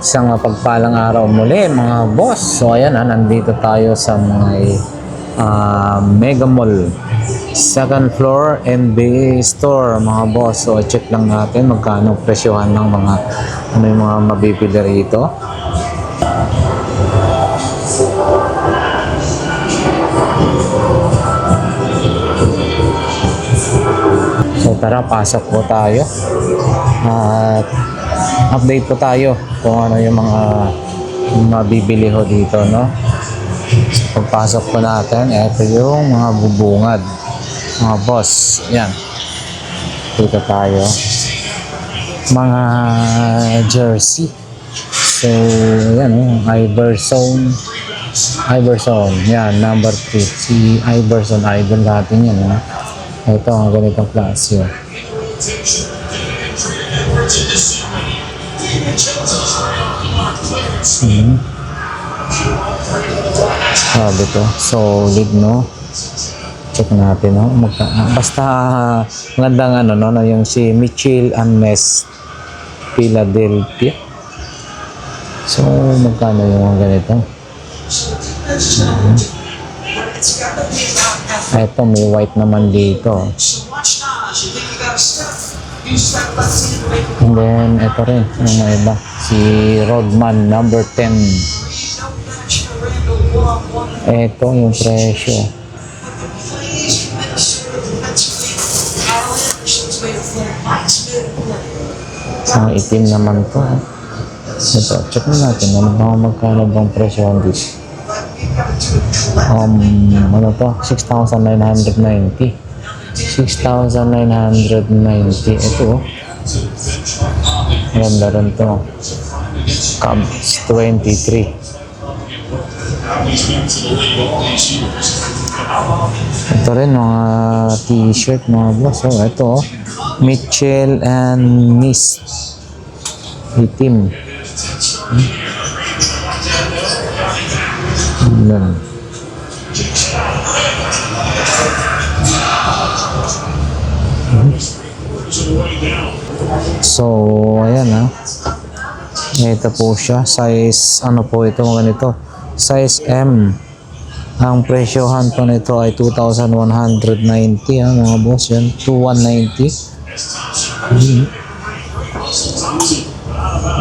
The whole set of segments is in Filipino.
Isang mapagpalang araw muli mga boss. So ayan nandito tayo sa may Mega Mall. Second floor NBA store mga boss. So check lang natin magkano presyohan ng mga ano yung mga mabibili rito. So tara, pasok po tayo. At update po tayo kung ano yung mga mabibili ho dito, no? So, pagpasok po natin, ito yung mga bubungad mga boss. Yan, dito tayo mga jersey. So yan, Iverson, yan, number 3 si Iverson, idol natin yan, no? Ito ang ganitong klase yun. Sabi to, solid, no? Check natin, no? Basta magandang ano, no? Yung si Mitchell and Ness Philadelphia. So magkano yung mga ganito? Ito may white naman dito. And then ito rin yung mga iba, si Rodman number 10. Ito yung presyo. Ang itim naman to. Ito, check na natin magkano bang presyo dito. Ano to? 6,990. 6,990. Ito, ganda rin to. Cubs 23. Ito rin mga t-shirt mga boss. So ito, Mitchell and Ness itim. So ayan ito po siya, size ano po ito, ganito, size M. Ang presyohan po nito ay 2,190 mga boss, yan, 2,190.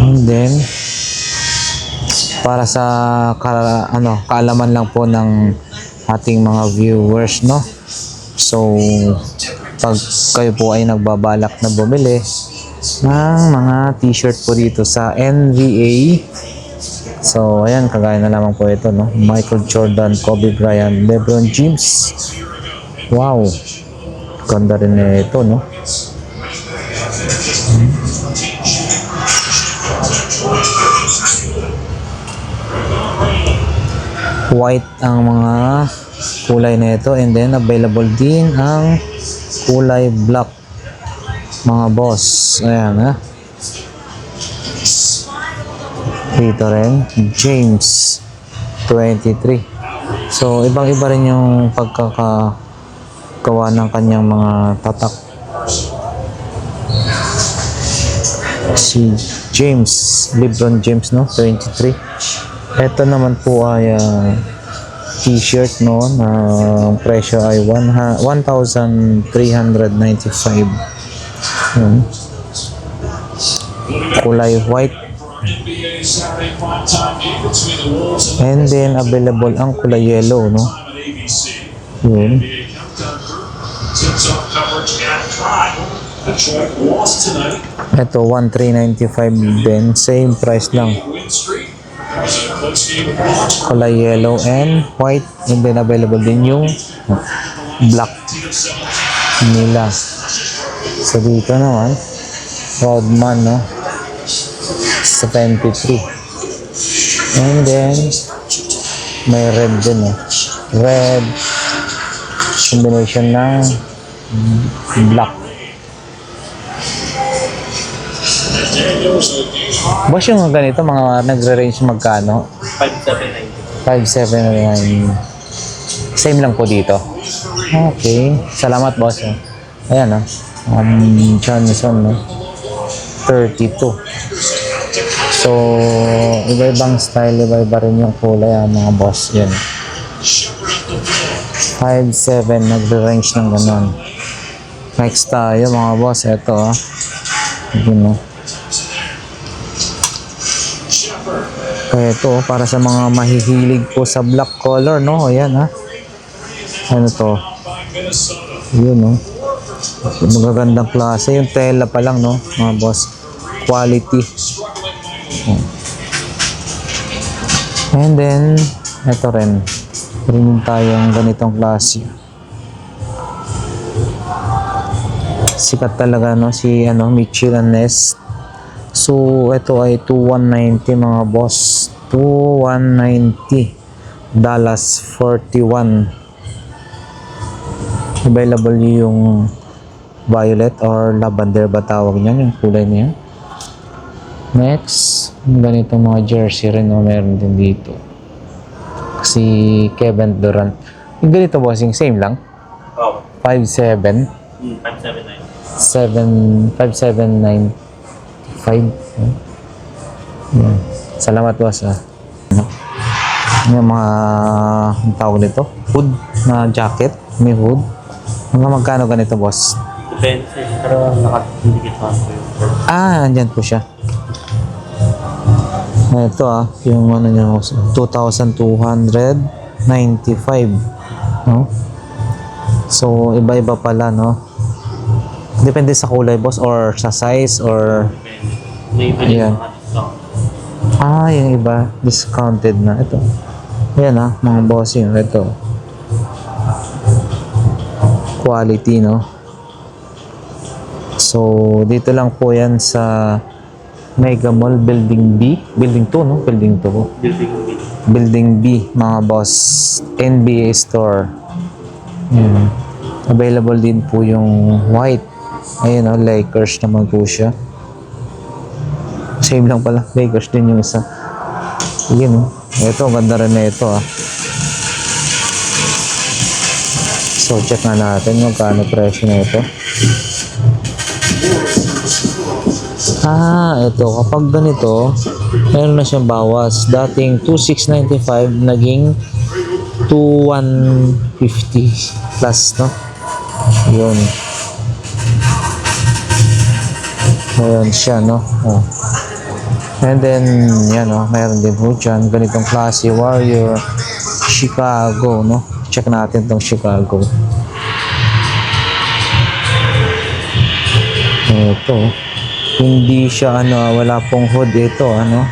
And then para sa kaalaman lang po ng ating mga viewers, no? So pag kayo po ay nagbabalak na bumili ng mga t-shirt po dito sa NBA, so ayan, kagaya na lamang po ito, no? Michael Jordan, Kobe Bryant, LeBron James. Wow, ganda rin na ito, no? White ang mga kulay na ito, and then available din ang kulay black mga boss. Ayan dito rin James 23. So ibang iba rin yung pagkakagawa ng kanyang mga tatak. Si James, LeBron James, no, 23. Ito naman po ay t-shirt, no, na presyo ay 1,395. Kulay white. And then available ang kulay yellow, no? Yun. Ito 1,395 din, same price lang. Kulay yellow and white, and then available din yung black nila. So dito naman Rodman, no, 73. And then may red din, no? Red combination ng black. Boss, yung ganito mga nagre-range magkano? 5,799. 5,799. Same lang po dito. Okay, salamat boss. Ayan, Johnson, no? 32. So, iba-ibang style, iba-iba rin yung kulay mga boss. Yan. 5'7", nagre-range ng ganon. Next tayo mga boss. Ito Yun Ito, para sa mga mahihilig po sa black color, no? Ayan, Ano to? Yun, magagandang klase. Yung tela pa lang, no? Mga boss. Quality. And then, ito rin. Rin tayong ganitong klase. Sikat talaga, no? Si, Mitchell & Ness. So, ito ay 2,190 mga boss. 2,190. Dallas 41. Available yung violet or lavender ba tawag niyan, yung kulay niya. Next, ganitong mga jersey rin, meron din dito. Si Kevin Durant. Yung ganito bossing, same lang? 5'7". 5'7", 5. Yan. Salamat boss. Yung mga ang tawag nito, hood na jacket, may hood. Mga magkano ganito boss? Depende, pero nakadikit pa po yung andyan po siya. Ito yung niya, 2,295, no? So iba-iba pala, no? Depende sa kulay boss or sa size or may iba ayan. Yung iba discounted na ito. Ayan mga bossing, ito quality, no? So dito lang po yan sa Mega Mall Building B, Building 2, no? Building 2 po. Building B mga boss, NBA Store. Available din po yung white. Ayun, Lakers naman po siya. Same lang pala, Lakers din yung isa. Ayun, ito, ganda rin na ito, So, check na natin magkano presyo na ito. Ito, kapag ganito, meron na siyang bawas. Dating 2,695, naging 2,150 plus, no? Yun. Ayan siya, no? And then, yan, mayroon din po dyan. Ganitong klase, Warrior, Chicago, no? Check natin tong Chicago. Ito. Hindi siya, wala pong hood ito, ano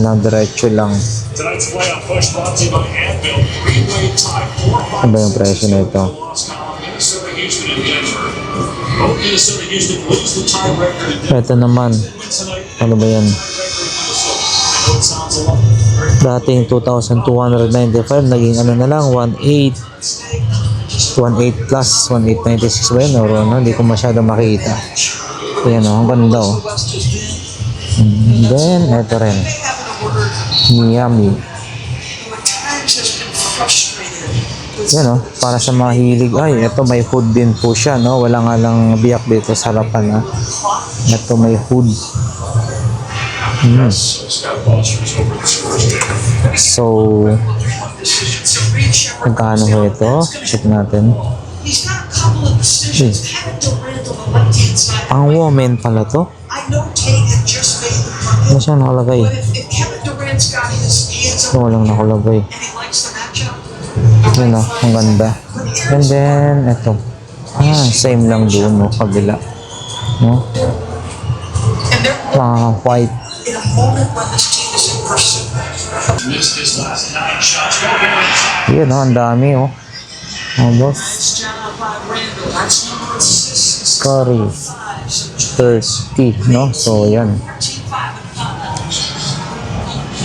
lang, diretso lang. Ano ba yung presyo na ito? Ito naman, ano ba yan? Dating 2,295, naging na lang, 1,800 plus, 1,896 ba yun? Hindi ko masyado makita. Ayan ang ganda And then, ito rin. Miami. Yan para sa mga hilig. Ito may hood din po siya, no? Wala nga lang biyak dito sa harapan, Ito may hood. So, magkano ho ito? Check natin. Ang woman pala to? Ano siya nakalagay? Walang nakalagay. Yun ang ganda. And then, ito. Same lang doon, kabila. No? White. Yun, ang dami, boss. Curry. 30, no? So, yan.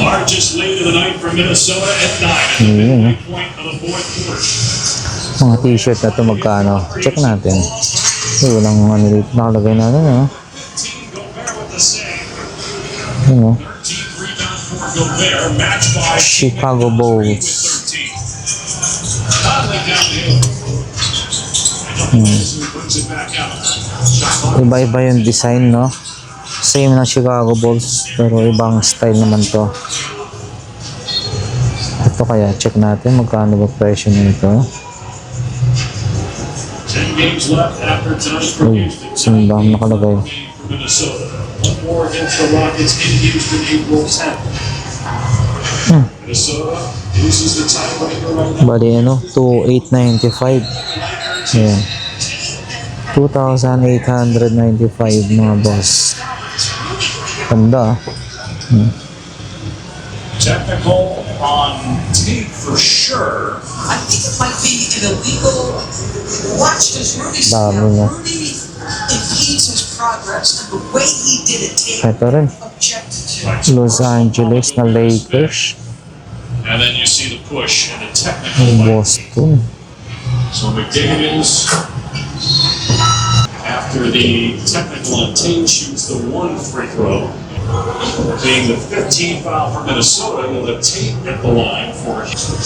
Largest lead of the night for Minnesota at 9 point of the fourth quarter. Mga t-shirt na ito magkano? Check natin. Walang dito nakalagay natin, Chicago Bulls. Iba-iba yung design, no? Same ng Chicago Bulls, pero ibang style naman to. Ito kaya, check natin magkano ba presyo nito. 10 games left after tonight for Uy, Houston. saan ba nakalagay? For Minnesota. One more against the Rockets in Houston, April 10th. Minnesota loses the tiebreaker right now. Bali ano, 2,895. Ayan. 2,895 mga boss. Ganda. Technical on tape for sure. I think it might be an illegal. Watch this Rudy Dami na. Rudy impedes his progress, and the way he did it, Tate Ito rin. objected to. Los Angeles na Lakers. And then you see the push and the technical Ng by Boston. So McDaniels, after the technical on Tate, shoots the one free throw. Being the 15th foul for Minnesota, will have Tate at the line for Jason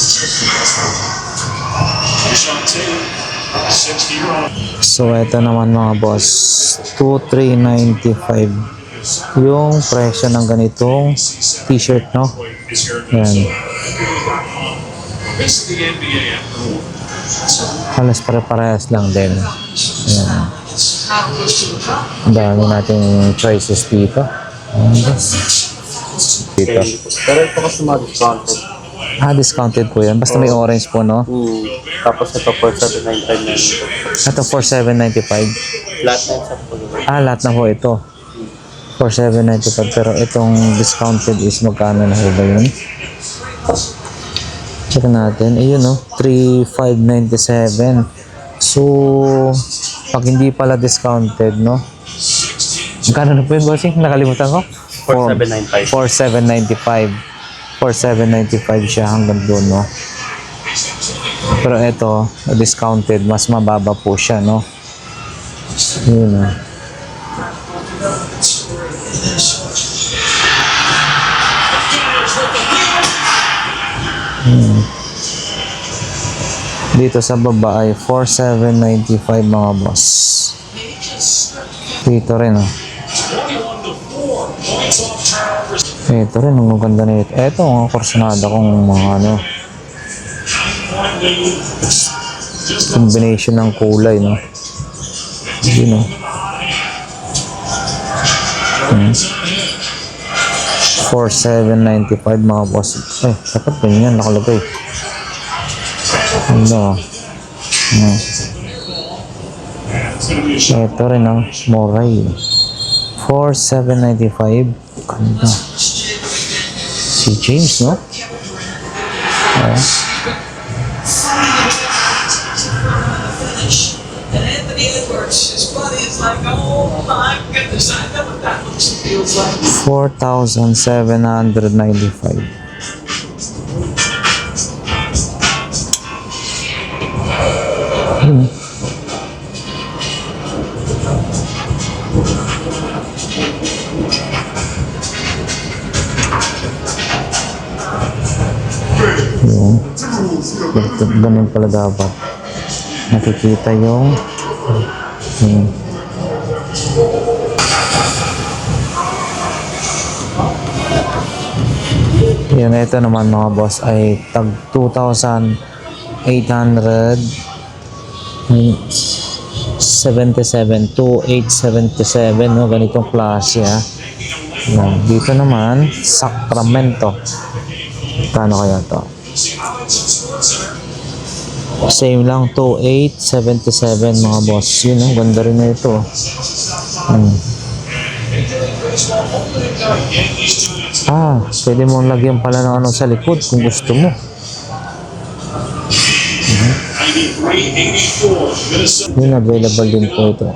Tate, 60 on. So ito naman mga boss, 2,395 yung presyo ng ganitong t-shirt, no? Is here in Yan. Minnesota. This is the NBA after all. Halos pare-parehas lang din. Yan. Ang dami nating choices dito. Dito. Pero ito kasi discounted. Discounted po yan. Basta may orange po, no? Tapos ito for 795 na ito. Ito for 795. Lahat na sa pulo. Lahat na po ito. For 795. Pero itong discounted is magkano na ho ba yun? Check natin. Ayun, no? 3,597. So, pag hindi pala discounted, no? Magkano na po yun, bossing? Nakalimutan ko? 4795. 4,795 siya hanggang doon, no? Pero ito, discounted, mas mababa po siya, no? Yun, no? Dito sa baba ay 4,795 mga boss. Dito rin, oh. Ito rin, ang maganda na ito. Ito, mga kursunada kong mga ano, combination ng kulay, no? Yun, no? 4,795 mga boss. Dapat ganyan nakalagay. Ano? Ito rin ang Moray. 4,795. Ganda. Si James, no? And Anthony Edwards, his buddy, is like, oh my goodness, I know what that looks and feels like. 4,795. Yung ganun pala dapat nakikita yung yan. Ito naman mga boss ay tag 2,877 2,877, no? Ganitong klase, ha. Yan. Dito naman Sacramento. Kano kaya to? Same lang, 2,877 mga boss. Yun, ang ganda rin na ito. Pwede mong lagyan pala ng ano sa likod kung gusto mo. 93-84, Minnesota. Yun, available din po ito.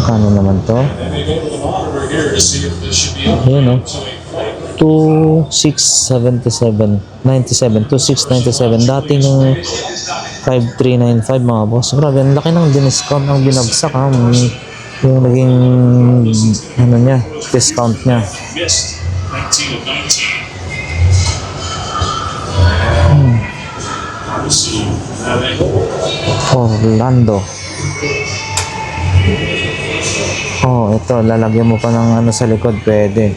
Kano naman to? Ayan, no? 2,677 97, 2,697. Dating yung 5,395 mga boss. Grabe, ang laki ng discount ang binagsak, ha? Yung naging ano niya, discount niya. Missed 19 of 19. We'll see. Orlando. Oh, ito, lalagyan mo pa ng ano sa likod, pwede.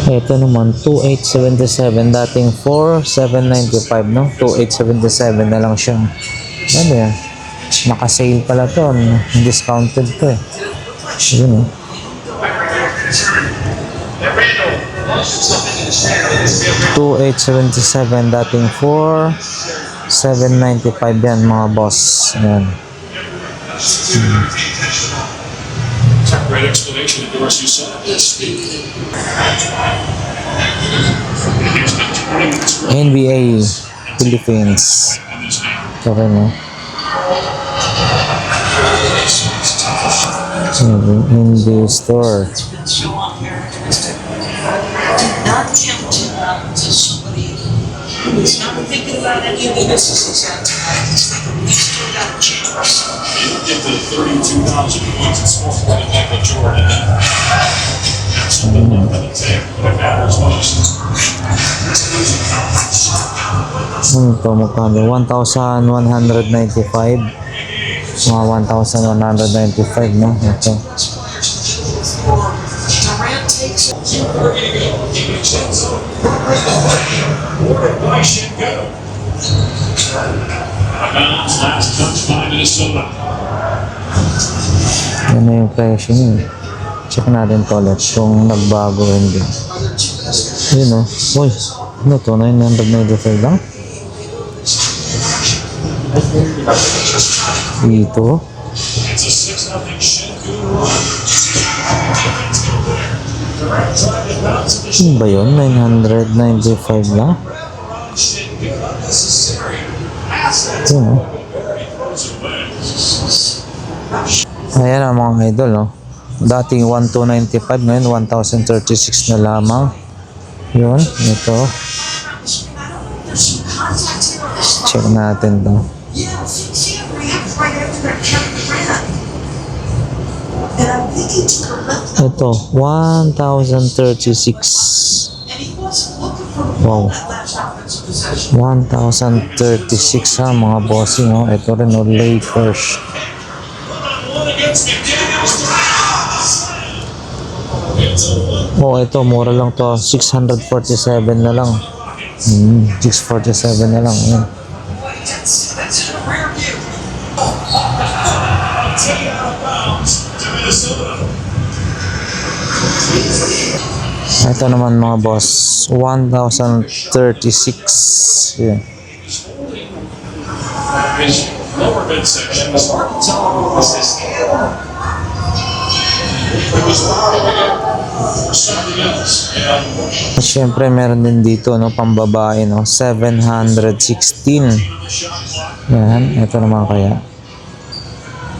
Ito naman, 2877, dating 4795, no? 2877 na lang siya. Ano yan? Naka-sale pala to, discounted to eh. Yun eh. 2877, dating 4795 yan mga boss. Ayan. Great explanation of yours, you said this. NBA Philippines. Okay no? Indie store. Not tempted to somebody who's not thinking about any of the businesses at we still got a chance. You get to 32,000 points in sports with Michael Jordan. That's the number to take when it matters most. Ito magkano? 1,195. Mga 1,195 no? Ito. Durant takes it. Why should go? Last touch by Minnesota. Yan na yung presyo niya. Check natin to ulit kung nagbago o hindi. Yun o. Uy, ano to? 995 lang? Dito. It's a 6-0 Shingu run. Durant tried to bounce the Ano ba yun? 995 lang? Shingu unnecessary. Assets Yun o. very close away. Ayan ang mga idol, no? Dating 1,295, ngayon 1,036 na lamang. Yun, ito. Check natin to. Yeah, see, react right after that Kevin Durant. And I'm thinking to the left, Ito, 1,036. and he wasn't looking for the Wow. ball that last offensive possession. 1,036 ha, mga bossing, oh. Ito rin, oh, Lakers. One against McDaniels. Oh, ito, mura lang to. 647 na lang. 647 na lang. Ayan. That's in the rear view. Take out of bounds to Minnesota. Ito naman mga boss, 1,036. Ayan. His lower midsection was hard to tell if it was his hand. It was or something else. And At syempre, meron din dito, no, pambabae, no, 716. Yan, ito naman kaya.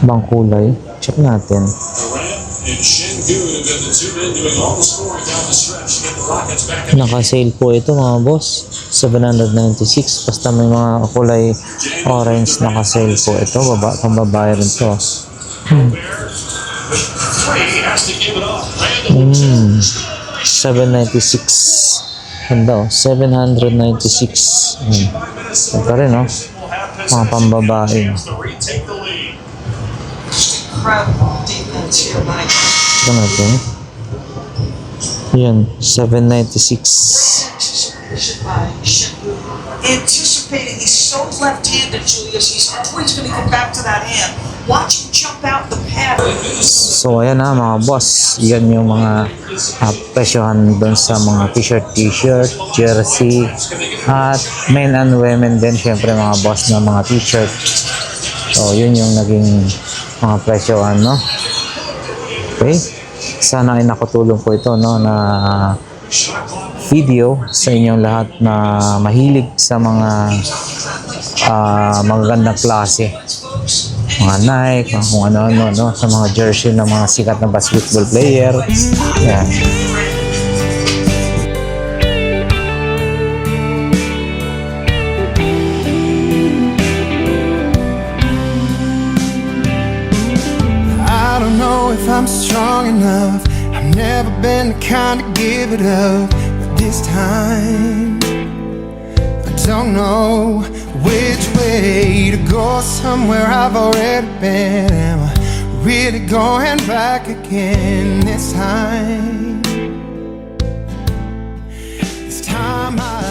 Bang kulay. Check natin. Durant and Shingu have been the two men doing all the scoring down the stretch to get the Rockets back in. Naka-sale po ito mga boss. 796. Basta may mga kulay orange naka-sale po ito. Pambabae rin to. Three has to give it up. Randall 796. Ganda, oh. 796. Ito rin, no? Mga pambabae. to retake the lead. Incredible defense here by Ito natin. Yan, 796. anticipation by Shingu. Anticipating, he's so left-handed, Julius. He's always going to get back to that hand. Watch him jump out the pad. So ayan na mga boss, yan yung mga presyohan doon sa mga t-shirt, jersey, at men and women din syempre mga boss na mga t-shirt. So yun yung naging mga presyohan, no? Okay, sana ay nakatulong po ito, no, na video sa inyong lahat na mahilig sa mga magagandang klase, mga Nike, kung ano-ano, no, sa mga jersey ng mga sikat na basketball player. Yan. I don't know if I'm strong enough. I've never been the kind to give it up. But this time, I don't know which way to go. Somewhere I've already been. Am I really going back again this time? This time I